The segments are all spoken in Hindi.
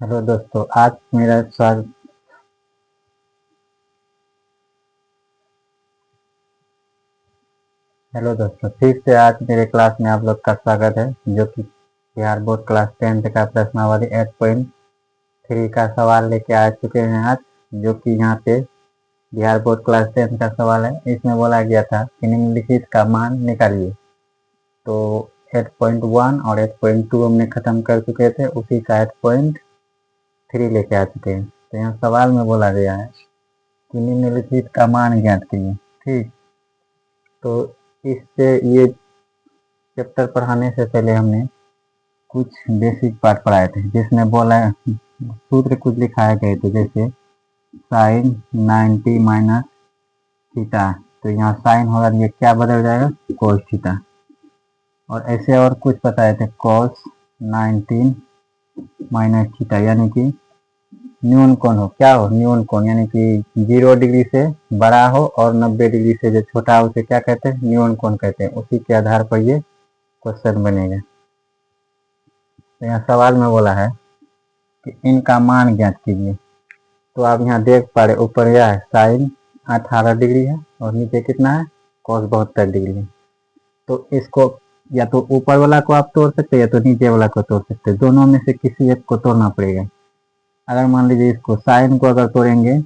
हेलो दोस्तों, आज मेरा स्वागत। हेलो दोस्तों, फिर से आज मेरे क्लास में आप लोग का स्वागत है, जो कि बिहार बोर्ड क्लास 10th का प्रश्नावली 8.3 का सवाल लेके आ चुके हैं आज। जो कि यहाँ पे बिहार बोर्ड क्लास 10th का सवाल है। इसमें बोला गया था कि निम्नलिखित का मान निकालिए। तो 8.1 और 8.2 हमने खत्म कर चुके थे, उसी का 8.3 लेके आ चुके हैं। तो यहाँ सवाल में बोला गया है कि निम्नलिखित का मान ज्ञात कीजिए। ठीक, तो इससे ये चैप्टर पढ़ाने से पहले हमने कुछ बेसिक पार्ट पढ़ाए थे, जिसमें बोला सूत्र कुछ लिखाए गए थे, जैसे साइन 90 माइनस थीटा। तो यहाँ साइन होगा, ये क्या बदल जाएगा, कोस थीटा। और ऐसे और कुछ बताए थे, कॉस 19 माइनस थीटा, यानी कि न्यून कोण हो, क्या हो, न्यून कोण, यानी कि 0 डिग्री से बड़ा हो और 90 डिग्री से जो छोटा हो उसे क्या कहते हैं, न्यून कोण कहते हैं। उसी के आधार पर ये क्वेश्चन बनेगा। तो यहाँ सवाल में बोला है कि इनका मान ज्ञात कीजिए। तो आप यहाँ देख पा रहे, ऊपर यह है साइन 18 डिग्री है और नीचे कितना है, कॉस 72 डिग्री है। तो इसको या तो ऊपर वाला को आप तोड़ सकते हैं या तो नीचे वाला को तोड़ सकते हैं, दोनों में से किसी एक को तोड़ना पड़ेगा। अगर मान लीजिए इसको साइन को अगर तोड़ेंगे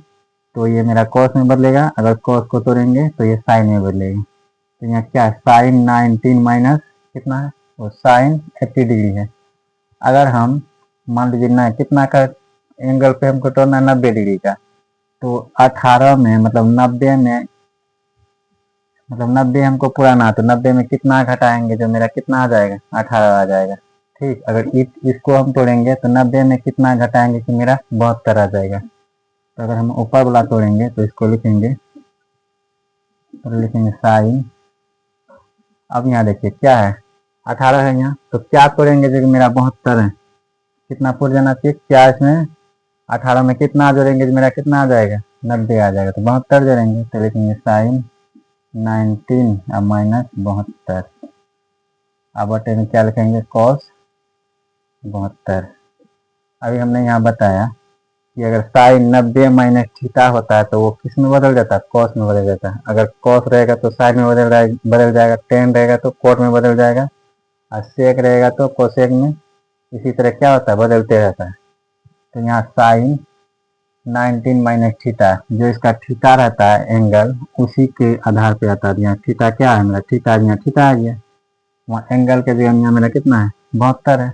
तो ये मेरा कॉस में बदलेगा, अगर कॉस को तोड़ेंगे तो ये साइन में बदलेगा। तो यहाँ क्या है, साइन 19 माइनस कितना है, वो साइन 80 डिग्री है। अगर हम मान लीजिए ना कितना का एंगल पे हमको तोड़ना है, 90 डिग्री का, तो 18 में मतलब 90 में मतलब 90 हमको पुराना है, तो 90 में कितना घटाएंगे, जो मेरा कितना आ जाएगा, 18 आ जाएगा। ठीक, अगर इसको हम तोड़ेंगे तो 90 में कितना घटाएंगे कि मेरा 72 आ जाएगा। तो अगर हम ऊपर वाला तोड़ेंगे तो इसको लिखेंगे साइन। अब यहाँ देखिए क्या है, 18 है यहाँ, तो क्या तोड़ेंगे जो कि मेरा 72 है, कितना पुर जाना चाहिए, क्या इसमें 18 में कितना जोड़ेंगे जो मेरा कितना आ जाएगा, 90 आ जाएगा। तो 72 जोड़ेंगे, तो लिखेंगे साइन 19 अब माइनस 72। अब बटे में क्या लिखेंगे, कॉस 72। अभी हमने यहाँ बताया कि अगर साइन 90 माइनस थीटा होता है तो वो किस में बदल जाता है, कॉस में बदल जाता है। अगर कॉस रहेगा तो साइन में बदल जाएगा, टेन रहेगा तो कोट में बदल जाएगा, और सेक रहेगा तो कोसेक में। इसी तरह क्या होता है, बदलते रहता है। तो यहाँ साइन 19 माइनस थीटा, जो इसका थीटा रहता है एंगल, उसी के आधार पे आता है। यहाँ थीटा क्या है मेरा, थीटा, यहाँ थीटा आ गया, वहाँ एंगल के जगह यहाँ मेरा कितना है, 72 है।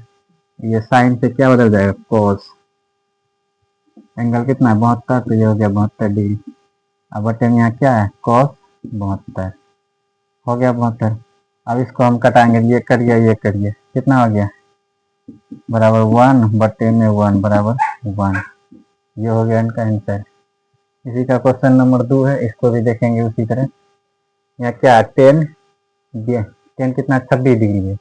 ये साइन से क्या बदल जाएगा, कोस, एंगल कितना है 72, तो ये हो गया 72 डिग्री। अब बटे में यहाँ क्या है, कॉस 72 हो गया 72। अब इसको हम कटाएंगे, ये करिए ये करिए, कितना हो गया, बराबर 1 बटे में 1 बराबर 1। ये हो गया इनका आंसर। इसी का क्वेश्चन नंबर 2 है, इसको भी देखेंगे उसी तरह। यहाँ क्या है, 10 10 कितना, 26 डिग्री है।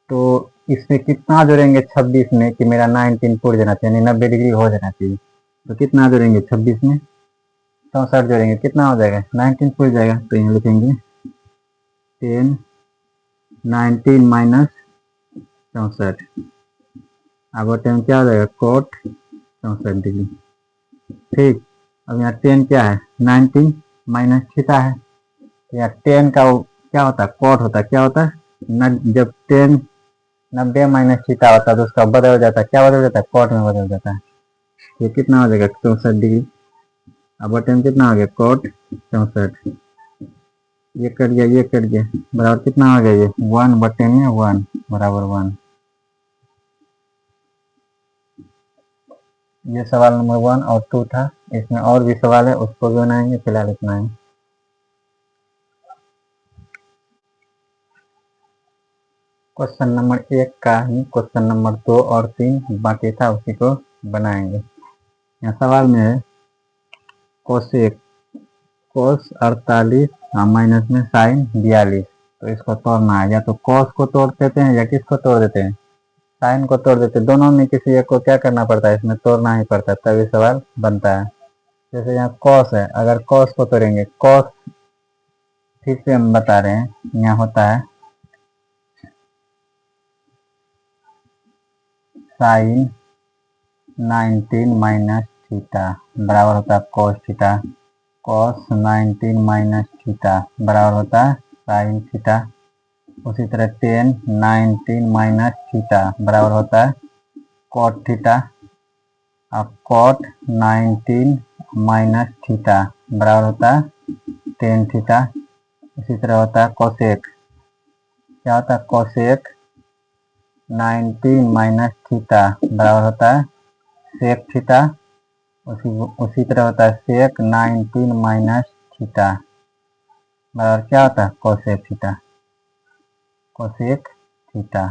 तो इसमें कितना जोड़ेंगे 26 में कि मेरा 19 पुर जाना चाहिए, यानी 90 डिग्री हो जाना चाहिए। तो कितना जोड़ेंगे 26 में, 64 जोड़ेंगे, कितना हो जाएगा, 19 पुर जाएगा। तो यहाँ लिखेंगे 10 19 माइनस 64। अब बटे में क्या हो जाएगा, कोट 64 डिग्री। ठीक, अब यहाँ 10 क्या है, 19 माइनस थीटा है। यहाँ 10 का क्या होता है, कोट होता है, क्या होता है, जब 10 90 माइनस थीटा होता है तो उसका बदल जाता है, क्या बदल जाता है, कोट में बदल जाता है। ये कितना हो जाएगा, 64 डिग्री। अब बटे में कितना हो गया, कोट 64। ये कट गया, ये कट गया, बराबर कितना हो गया, ये 1 बटे में 1 बराबर 1। ये सवाल नंबर 1 और 2 था। इसमें और भी सवाल है, उसको भी बनाएंगे, फिलहाल इतना है। क्वेश्चन नंबर 1 का ही क्वेश्चन नंबर 2 और 3 बाकी था, उसी को बनाएंगे। यहाँ सवाल में है कोसेक, कोस 48 माइनस में साइन 42। तो इसको तोड़ना है, या तो कॉस को तोड़ देते हैं या किसको तोड़ देते हैं, साइन को तोड़ देते हैं। दोनों में किसी एक को क्या करना पड़ता है, इसमें तोड़ना ही पड़ता है, तभी सवाल बनता है। जैसे यहाँ कॉस है, अगर कॉस को तोड़ेंगे, कॉस फिर से हम बता रहे हैं, यहाँ होता है साइन 19 माइनस थीटा बराबर होता है cos theta. cos 19 minus theta बराबर होता है sin थीटा। उसी तरह 10 19 माइनस थीटा बराबर होता है cot थीटा। अब cot 19 माइनस थीटा बराबर होता है tan थीटा। इसी तरह होता है कोसेक। क्या होता है कोसेक 19 माइनस थीटा बराबर होता है सेक थीटा। उसी तरह होता है सेक 19 माइनस थीटा बराबर क्या होता है कोसेक थीटा। कोसेक थीटा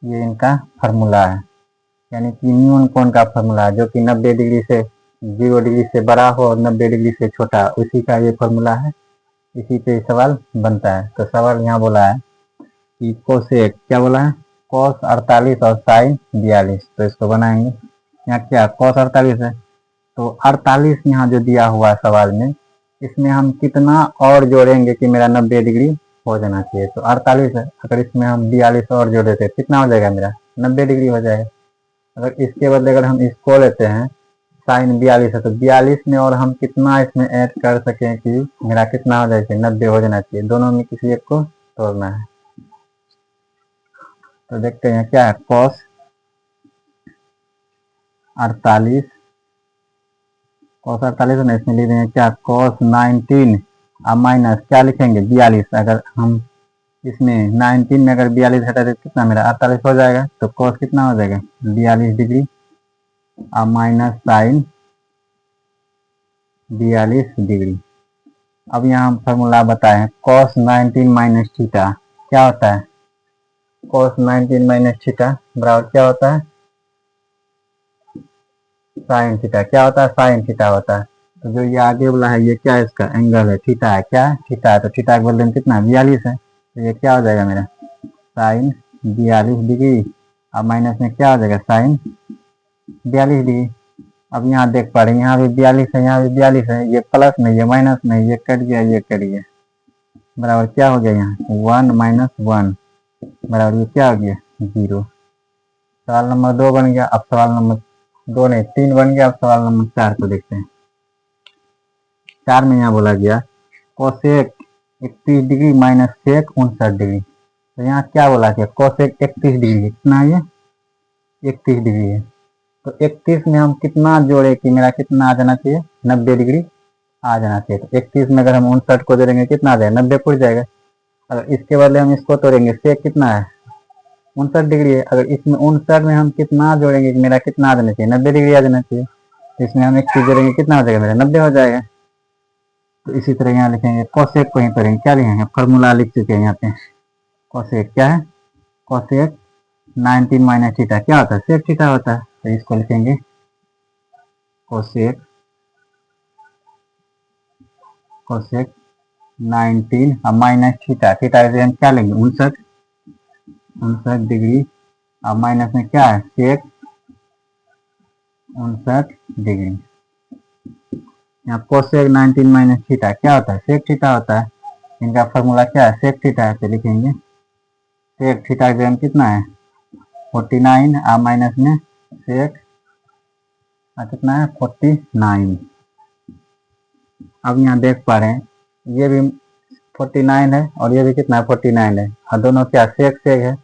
ये इनका फार्मूला है, यानी कि न्यून कोण का फार्मूला है जो कि 90 डिग्री से 0 डिग्री से बड़ा हो और 90 डिग्री से छोटा, उसी का ये फार्मूला है। इसी पे सवाल बनता है। तो सवाल यहाँ बोला है कि कोसेक क्या बोला है cos 48 और sin 42। तो इसको बनाएंगे। यहाँ क्या cos 48 है तो 48 यहाँ जो दिया हुआ है सवाल में, इसमें हम कितना और जोड़ेंगे कि मेरा 90 डिग्री हो जाना चाहिए। तो 48 है, अगर इसमें हम 42 और जोड़ देते कितना हो जाएगा मेरा 90 डिग्री हो जाएगा। अगर इसके बदले अगर हम इसको लेते हैं साइन 42 है तो 42 में और हम कितना इसमें ऐड कर सकें कि मेरा कितना हो जाए 90 हो जाना चाहिए। दोनों में किसी एक को तोड़ना है। तो देखते हैं क्या है cos 48 है ना, इसमें लिख देंगे क्या cos 19 अब माइनस क्या लिखेंगे 42। अगर हम इसमें 19 में अगर 42 हटा दे कितना मेरा 48 हो जाएगा। तो cos कितना हो जाएगा 42 डिग्री अब माइनस साइन 42 डिग्री। अब यहाँ हम फार्मूला बताए हैं cos 19 माइनस थीटा क्या होता है cos 19 माइनस थीटा बराबर क्या होता है साइन थीटा। क्या होता है साइन थीटा होता है। तो जो ये आगे वाला है ये क्या है इसका एंगल है थीटा है। क्या है थीटा है तो थीटा के बदले में कितना 42 है। तो ये क्या हो जाएगा मेरा साइन 42 डिग्री अब माइनस में क्या हो जाएगा साइन 42 डिग्री। अब यहाँ देख पा रहे हैं यहाँ भी 42 है यहाँ भी 42 है, ये प्लस में ये माइनस में ये कट गया ये कट गया बराबर क्या हो गया यहाँ 1 माइनस 1 बराबर ये क्या हो गया 0। सवाल नंबर 2 बन गया। अब सवाल नंबर 2 नहीं 3 बन गया। अब सवाल नंबर 4 को देखते हैं। 4 में यहाँ बोला गया cosec 31 degree minus sec 59 degree. तो यहाँ क्या बोला गया कोसेक 31 डिग्री है कितना ये 31 डिग्री है। तो 31 में हम कितना जोड़े कि मेरा कितना आ जाना चाहिए 90 डिग्री आ जाना चाहिए। तो 31 में अगर हम 59 को जोड़ेंगे कितना आ जाएगा 90 पुर जाएगा। अगर इसके बदले हम इसको तोड़ेंगे सेक कितना है 59 डिग्री है। अगर इसमें 59 में हम कितना जोड़ेंगे कि मेरा कितना आ जाना चाहिए 90 डिग्री आ जाना चाहिए। तो इसमें हम 31 जोड़ेंगे कितना हो जाएगा मेरा 90 हो जाएगा। तो इसी तरह यहाँ लिखेंगे कोसेक को ही करेंगे क्या लिखेंगे फॉर्मूला लिख चुके हैं यहाँ पे। कोसेक क्या है कोसेक 19 माइनस थीटा क्या होता है सेक थीटा होता है। तो इसको लिखेंगे कोसेक कोसेक 19 और माइनस थीटा थीटा हम क्या लेंगे 59 डिग्री और माइनस में क्या है सेक 59 डिग्री। यहाँ कोसेक 19 माइनस थीटा क्या होता है सेक थीटा होता है। इनका फॉर्मूला क्या है सेक थीटा है। तो लिखेंगे सेक थीटा का कितना है 49 और माइनस में सेक कितना है 49। अब यहाँ देख पा रहे हैं ये भी 49 है और ये भी कितना है 49 है और दोनों क्या सेक सेक है।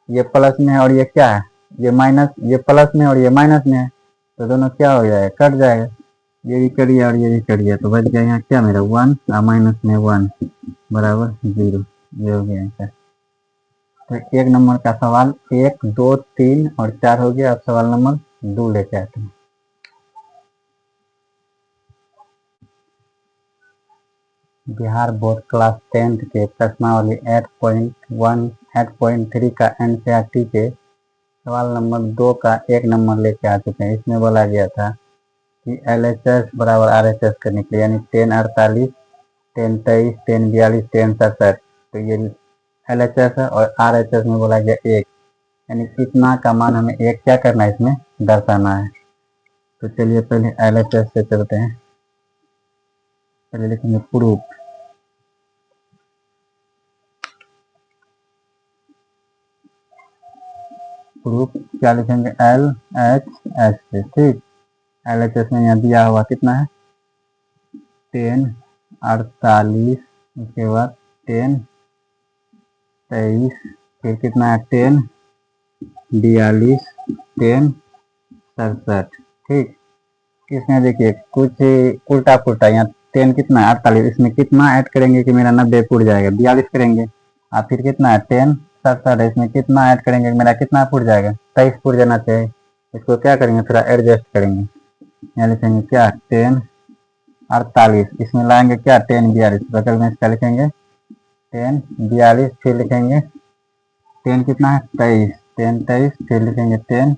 ये प्लस में है और ये क्या है ये माइनस ये प्लस में और ये माइनस में है। तो दोनों क्या हो जाएगा कट जाएगा ये भी कट गया और ये भी कट गया। तो बच गया यहाँ क्या मेरा 1 और माइनस में 1 बराबर 0 ये हो गया आंसर। तो 1 नंबर का सवाल 1 2 3 और 4 हो गया। अब सवाल नंबर 2 लेके आते हैं। बिहार बोर्ड क्लास 10th के प्रश्नावली 8.1 8.3 का एनसीईआरटी के सवाल नंबर 2 का 1 नंबर लेके आ चुके हैं। इसमें बोला गया था कि LHS बराबर RHS करने के लिए यानी 10 48 10 23 10 42 10 67। तो ये LHS है और RHS में बोला गया 1 यानी इतना का मान हमें एक क्या करना है इसमें दर्शाना है। तो चलिए पहले LHS से चलते हैं। पहले लिखेंगे प्रूफ प्रूफ क्या लिखेंगे, LHS से, ठीक। LHS में यहाँ दिया हुआ कितना है 10, 48, उसके बाद 10, 23, फिर कितना है 10, 42, 10, 67, ठीक। इसमें देखिए कुछ उल्टा पुल्टा, यहाँ 10 कितना है 48, इसमें कितना ऐड करेंगे कि मेरा 90 पुट जाएगा, 42 करेंगे। और फिर कितना है 10, 67 है, इसमें कितना ऐड करेंगे कि मेरा कितना पुट जाएगा, 23 पुट जाना चाहिए। इसको क्या करेंगे, थोड़ा एडजस्ट करेंगे, यहाँ लिखेंगे क्या 10, 48, इसमें लाएंगे क्या 10, 42, बगल में इसका लिखेंगे 10, 42, फिर लिखेंगे 10 कितना है 23, 10, 23, फिर लिखेंगे 10,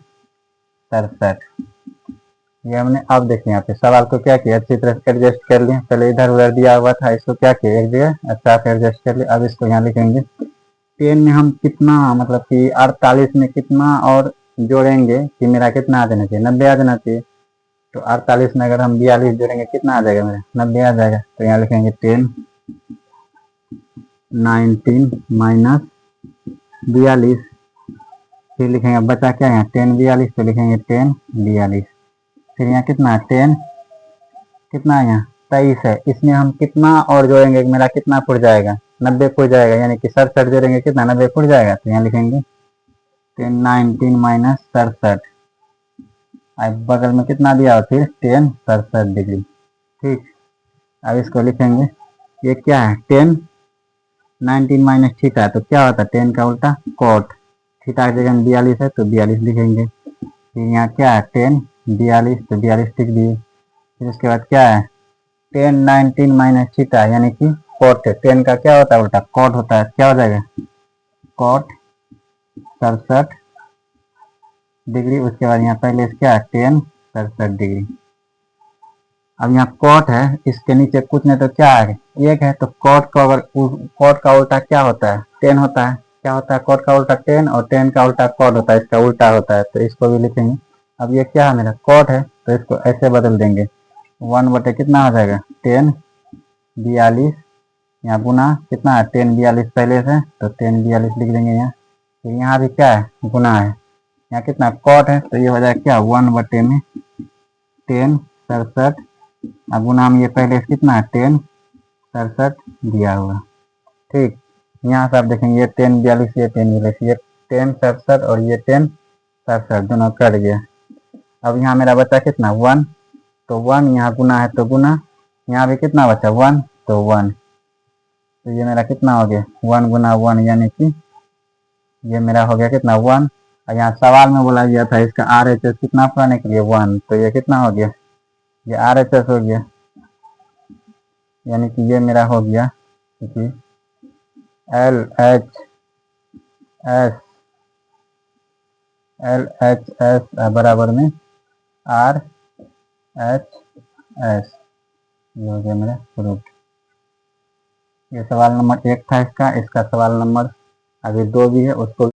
67। ये हमने, अब देखिए यहाँ पे सवाल को क्या किया, अच्छी तरह से एडजस्ट कर लिया। पहले इधर उधर दिया हुआ था, इसको क्या किया एक जगह अच्छा से एडजस्ट कर लिया। अब इसको यहाँ लिखेंगे 10 में हम कितना, मतलब कि 48 में कितना और जोड़ेंगे कि मेरा कितना आ जाना चाहिए, 90 आ जाना चाहिए। तो 48 में अगर हम 42 जोड़ेंगे कितना आ जाएगा, मेरा 90 आ जाएगा। तो यहाँ लिखेंगे 10, 19 माइनस 42, फिर लिखेंगे बचा क्या यहाँ 10, 42, तो लिखेंगे 10, 42, फिर यहाँ कितना है 10, कितना है यहाँ 23 है, इसमें हम कितना और जोड़ेंगे मेरा कितना फुट जाएगा, 90 फुट जाएगा, यानी कि 67 जोड़ेंगे कितना 90 फुट जाएगा। तो यहाँ लिखेंगे 10, 19 माइनस 67, अब बगल में कितना दिया हो फिर 10, 67 डिग्री, ठीक। अब इसको लिखेंगे, ये क्या है 10, 19 माइनस थीटा, तो क्या होता है 10 का उल्टा कॉट, थीटा की जगह 42 है तो 42 लिखेंगे। फिर यहाँ क्या है 10, 42, तो 42 डिग्री। फिर उसके बाद क्या है 10, 19 माइनस थीटा, यानी कि कॉट है, 10 का क्या होता है उल्टा कॉट होता है, क्या हो जाएगा कॉट 67 डिग्री। उसके बाद यहाँ पहले क्या है 10, 67 डिग्री। अब यहाँ कॉट है, इसके नीचे कुछ नहीं तो क्या है एक है, तो कॉट का अगर कॉट का उल्टा क्या होता है 10 होता है, क्या होता है कॉट का उल्टा 10, और 10 का उल्टा कॉट होता है, इसका उल्टा होता है, तो इसको भी लिखेंगे। अब ये क्या है मेरा कॉट है, तो इसको ऐसे बदल देंगे 1 बटे कितना हो जाएगा 10, 42, यहाँ गुना कितना है 10, 42 पहले से, तो 10, 42 लिख देंगे यहाँ। फिर यहाँ भी क्या है गुना है, यहाँ कितना कॉट है, तो ये हो जाएगा क्या 1 बटे में 10, 67, अब गुना में ये पहले से कितना है 10, 67 दिया हुआ, ठीक। यहाँ से आप देखेंगे ये 10, 42, ये 10, 42, ये 10, 67 और ये 10, 67 दोनों कट गया। अब यहाँ मेरा बचा कितना 1, तो 1 यहाँ गुना है तो गुना, यहाँ भी कितना बचा 1, तो 1, तो ये मेरा कितना हो गया 1 गुना 1, यानी कि ये मेरा हो गया कितना 1। और यहाँ सवाल में बोला गया था इसका RHS कितना पाने के लिए 1, तो ये कितना हो गया, ये RHS हो गया, यानी कि ये मेरा हो गया कि LHS बराबर में RHS, ये हो गया मेरा प्रूफ। ये सवाल नंबर 1 था इसका सवाल नंबर अभी 2 भी है, उसको